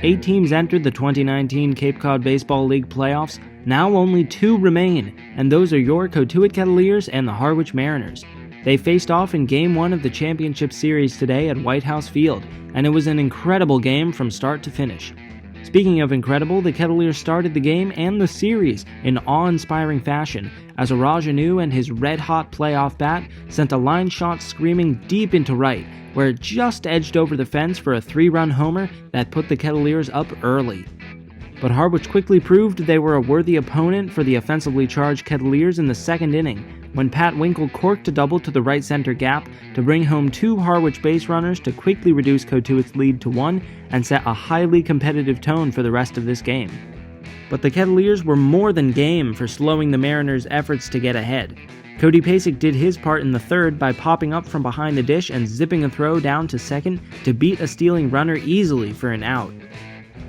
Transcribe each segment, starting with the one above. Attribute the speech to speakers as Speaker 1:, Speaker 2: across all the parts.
Speaker 1: Eight teams entered the 2019 Cape Cod Baseball League playoffs. Now only 2 remain, and those are your Cotuit Cavaliers and the Harwich Mariners. They faced off in Game 1 of the championship series today at White House Field, and it was an incredible game from start to finish. Speaking of incredible, the Cavaliers started the game and the series in awe-inspiring fashion as Arajanu and his red-hot playoff bat sent a line shot screaming deep into right, where it just edged over the fence for a 3-run homer that put the Cavaliers up early. But Harwich quickly proved they were a worthy opponent for the offensively charged Cavaliers in the second inning, when Pat Winkle corked a double to the right center gap to bring home 2 Harwich base runners to quickly reduce Cotuit's lead to 1 and set a highly competitive tone for the rest of this game. But the Cavaliers were more than game for slowing the Mariners' efforts to get ahead. Cody Pasek did his part in the third by popping up from behind the dish and zipping a throw down to second to beat a stealing runner easily for an out.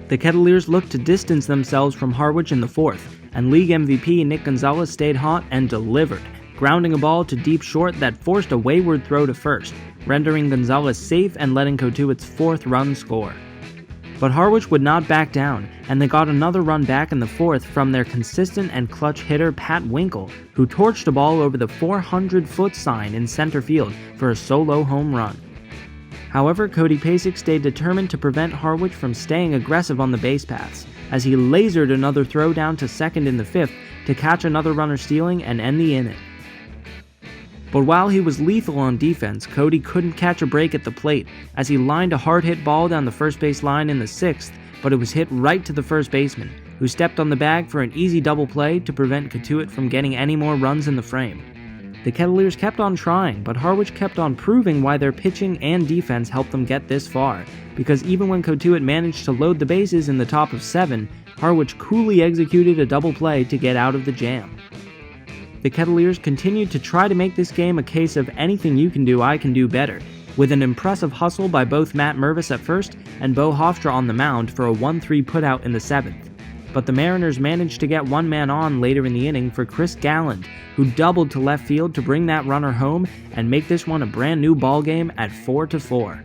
Speaker 1: The Cavaliers looked to distance themselves from Harwich in the fourth, and league MVP Nick Gonzalez stayed hot and delivered, grounding a ball to deep short that forced a wayward throw to first, rendering Gonzalez safe and letting Cotuit's 4th run score. But Harwich would not back down, and they got another run back in the fourth from their consistent and clutch hitter Pat Winkle, who torched a ball over the 400-foot sign in center field for a solo home run. However, Cody Pasek stayed determined to prevent Harwich from staying aggressive on the base paths, as he lasered another throw down to second in the fifth to catch another runner stealing and end the inning. But while he was lethal on defense, Cody couldn't catch a break at the plate, as he lined a hard-hit ball down the first base line in the sixth, but it was hit right to the first baseman, who stepped on the bag for an easy double play to prevent Cotuit from getting any more runs in the frame. The Cavaliers kept on trying, but Harwich kept on proving why their pitching and defense helped them get this far, because even when Cotuit managed to load the bases in the top of 7, Harwich coolly executed a double play to get out of the jam. The Cavaliers continued to try to make this game a case of anything you can do, I can do better, with an impressive hustle by both Matt Mervis at first and Bo Hofstra on the mound for a 1-3 putout in the 7th. But the Mariners managed to get one man on later in the inning for Chris Galland, who doubled to left field to bring that runner home and make this one a brand new ballgame at 4-4.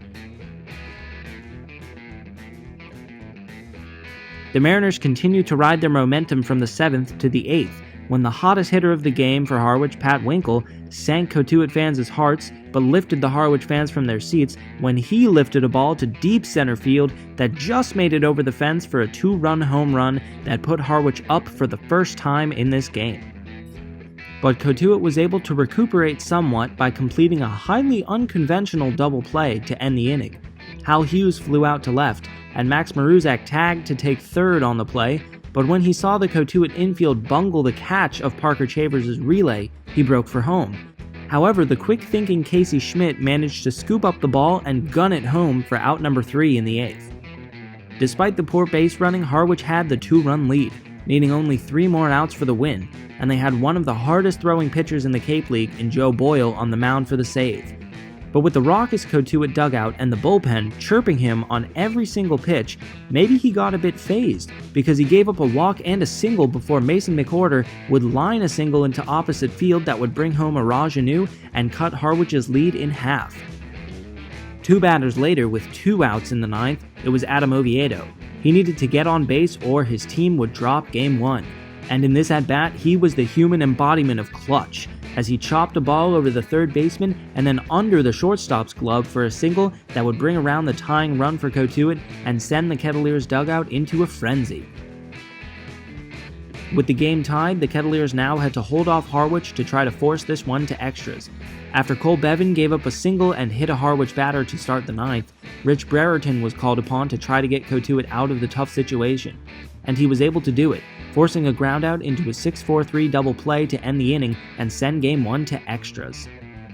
Speaker 1: The Mariners continued to ride their momentum from the 7th to the 8th, when the hottest hitter of the game for Harwich, Pat Winkle, sank Cotuit fans' hearts but lifted the Harwich fans from their seats when he lifted a ball to deep center field that just made it over the fence for a 2-run home run that put Harwich up for the first time in this game. But Cotuit was able to recuperate somewhat by completing a highly unconventional double play to end the inning. Hal Hughes flew out to left, and Max Maruzak tagged to take third on the play, but when he saw the Cotuit infield bungle the catch of Parker Chavers' relay, he broke for home. However, the quick-thinking Casey Schmidt managed to scoop up the ball and gun it home for out number 3 in the 8th. Despite the poor base running, Harwich had the 2-run lead, needing only 3 more outs for the win, and they had one of the hardest throwing pitchers in the Cape League in Joe Boyle on the mound for the save. But with the raucous Cotuit dugout and the bullpen chirping him on every single pitch, maybe he got a bit phased, because he gave up a walk and a single before Mason McOrder would line a single into opposite field that would bring home Arajanu and cut Harwich's lead in half. 2 batters later, with 2 outs in the 9th, it was Adam Oviedo. He needed to get on base or his team would drop Game 1. And in this at-bat, he was the human embodiment of clutch, as he chopped a ball over the third baseman and then under the shortstop's glove for a single that would bring around the tying run for Cotuit and send the Cavaliers' dugout into a frenzy. With the game tied, the Cavaliers now had to hold off Harwich to try to force this one to extras. After Cole Bevan gave up a single and hit a Harwich batter to start the 9th, Rich Brereton was called upon to try to get Cotuit out of the tough situation, and he was able to do it, forcing a groundout into a 6-4-3 double play to end the inning and send Game 1 to extras.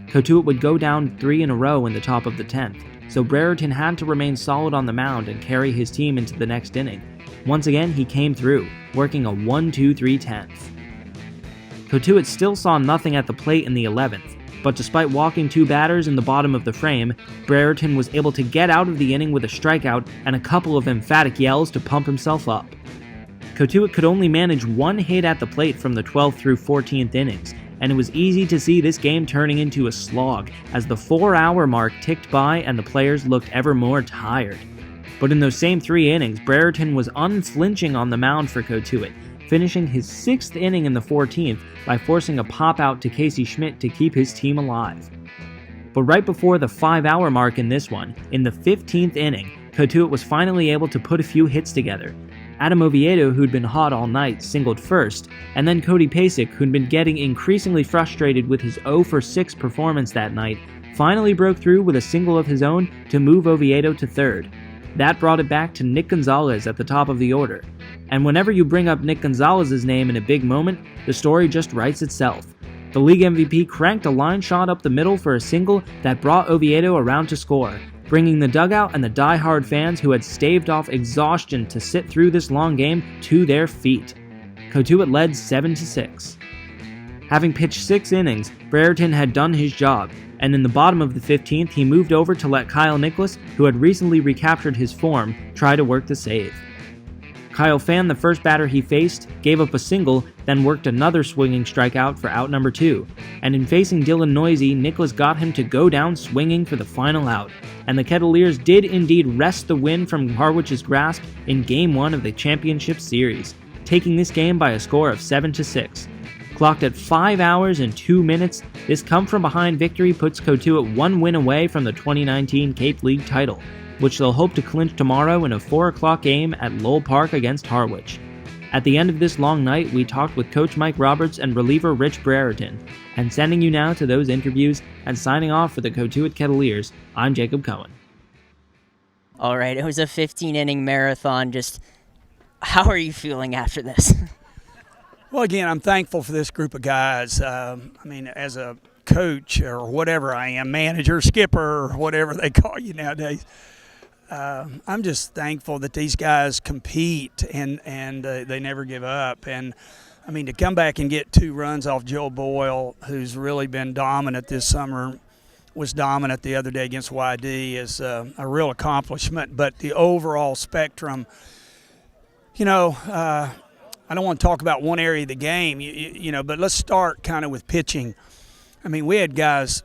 Speaker 1: Cotuit would go down 3 in a row in the top of the 10th, so Brereton had to remain solid on the mound and carry his team into the next inning. Once again, he came through, working a 1-2-3-10th. Cotuit still saw nothing at the plate in the 11th, but despite walking 2 batters in the bottom of the frame, Brereton was able to get out of the inning with a strikeout and a couple of emphatic yells to pump himself up. Cotuit could only manage 1 hit at the plate from the 12th through 14th innings, and it was easy to see this game turning into a slog as the 4-hour mark ticked by and the players looked ever more tired. But in those same 3 innings, Brereton was unflinching on the mound for Cotuit, finishing his 6th inning in the 14th by forcing a pop-out to Casey Schmidt to keep his team alive. But right before the 5-hour mark in this one, in the 15th inning, Cotuit was finally able to put a few hits together. Adam Oviedo, who'd been hot all night, singled first, and then Cody Pasek, who'd been getting increasingly frustrated with his 0 for 6 performance that night, finally broke through with a single of his own to move Oviedo to third. That brought it back to Nick Gonzalez at the top of the order. And whenever you bring up Nick Gonzalez's name in a big moment, the story just writes itself. The league MVP cranked a line shot up the middle for a single that brought Oviedo around to score, bringing the dugout and the die-hard fans who had staved off exhaustion to sit through this long game to their feet. Cotuit led 7-6. Having pitched 6 innings, Brereton had done his job, and in the bottom of the 15th he moved over to let Kyle Nicholas, who had recently recaptured his form, try to work the save. Kyle Fan, the first batter he faced, gave up a single, then worked another swinging strikeout for out number 2. And in facing Dylan Noisy, Nicholas got him to go down swinging for the final out. And the Kettleers did indeed wrest the win from Harwich's grasp in Game 1 of the championship series, taking this game by a score of 7-6. Clocked at 5 hours and 2 minutes, this come-from-behind victory puts Cotuit 1 win away from the 2019 Cape League title, which they'll hope to clinch tomorrow in a 4 o'clock game at Lowell Park against Harwich. At the end of this long night, we talked with Coach Mike Roberts and reliever Rich Brereton, and sending you now to those interviews and signing off for the Cotuit Kettleers, I'm Jacob Cohen.
Speaker 2: All right, it was a 15-inning marathon. Just how are you feeling after this?
Speaker 3: Well, again, I'm thankful for this group of guys. As a coach or whatever I am, manager, skipper, or whatever they call you nowadays, I'm just thankful that these guys compete and they never give up. And, to come back and get 2 runs off Joe Boyle, who's really been dominant this summer, was dominant the other day against YD, is a real accomplishment. But the overall spectrum, I don't want to talk about one area of the game, but let's start kind of with pitching. We had guys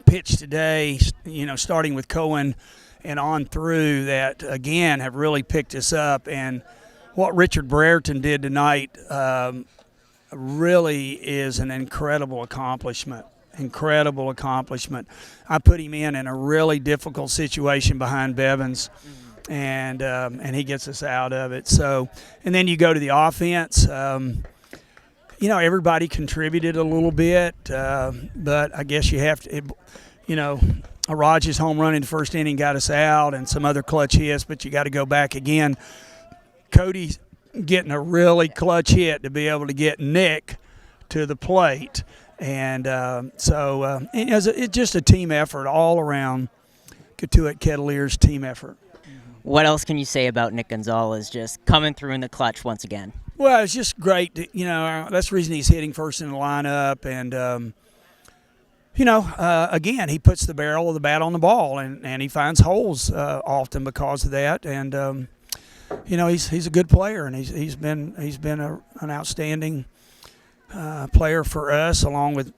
Speaker 3: pitch today, starting with Cohen and on through that, again, have really picked us up. And what Richard Brereton did tonight really is an incredible accomplishment. I put him in a really difficult situation behind Bevins, and he gets us out of it. So, and then you go to the offense. Everybody contributed a little bit, but I guess you have to, Raj's home run in the first inning got us out and some other clutch hits, but you got to go back again. Cody's getting a really clutch hit to be able to get Nick to the plate. And it's just a team effort all around. Cotuit Kettleers team effort.
Speaker 2: What else can you say about Nick Gonzalez just coming through in the clutch once again?
Speaker 3: Well, it's just great. That's the reason he's hitting first in the lineup. And, again, he puts the barrel of the bat on the ball, and he finds holes often because of that. And, he's a good player, and he's been an outstanding player for us, along with,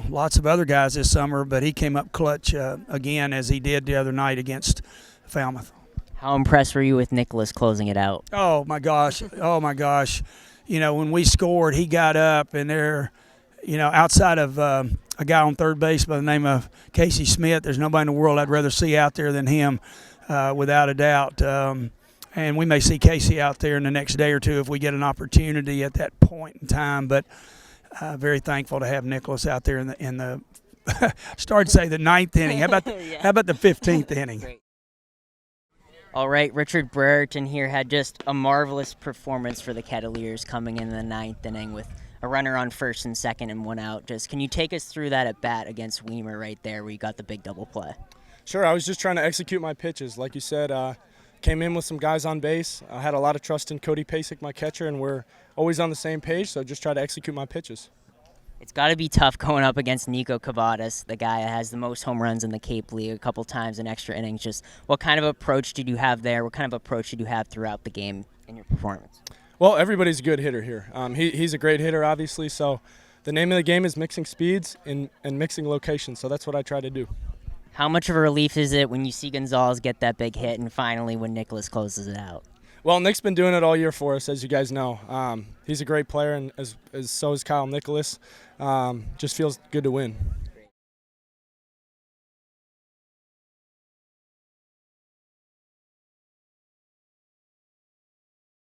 Speaker 3: lots of other guys this summer. But he came up clutch again, as he did the other night against Falmouth.
Speaker 2: How impressed were you with Nicholas closing it out?
Speaker 3: Oh, my gosh. When we scored, he got up, and there, outside of a guy on third base by the name of Casey Smith, there's nobody in the world I'd rather see out there than him, without a doubt. And we may see Casey out there in the next day or two if we get an opportunity at that point in time. But very thankful to have Nicholas out there in the start to say the 9th inning. How about the 15th inning?
Speaker 2: Great. All right, Richard Brereton here had just a marvelous performance for the Kettleers coming in the 9th inning with a runner on first and second and 1 out. Just can you take us through that at bat against Weimer right there where you got the big double play?
Speaker 4: Sure, I was just trying to execute my pitches. Like you said, came in with some guys on base. I had a lot of trust in Cody Pasek, my catcher, and we're always on the same page, so just try to execute my pitches.
Speaker 2: It's got to be tough going up against Nico Cavadas, the guy that has the most home runs in the Cape League a couple times in extra innings. Just what kind of approach did you have there? What kind of approach did you have throughout the game in your performance?
Speaker 4: Well, everybody's a good hitter here. He's a great hitter, obviously, so the name of the game is mixing speeds and mixing locations, so that's what I try to do.
Speaker 2: How much of a relief is it when you see Gonzalez get that big hit and finally when Nicholas closes it out?
Speaker 4: Well, Nick's been doing it all year for us, as you guys know. He's a great player, and so is Kyle Nicholas. Just feels good to win.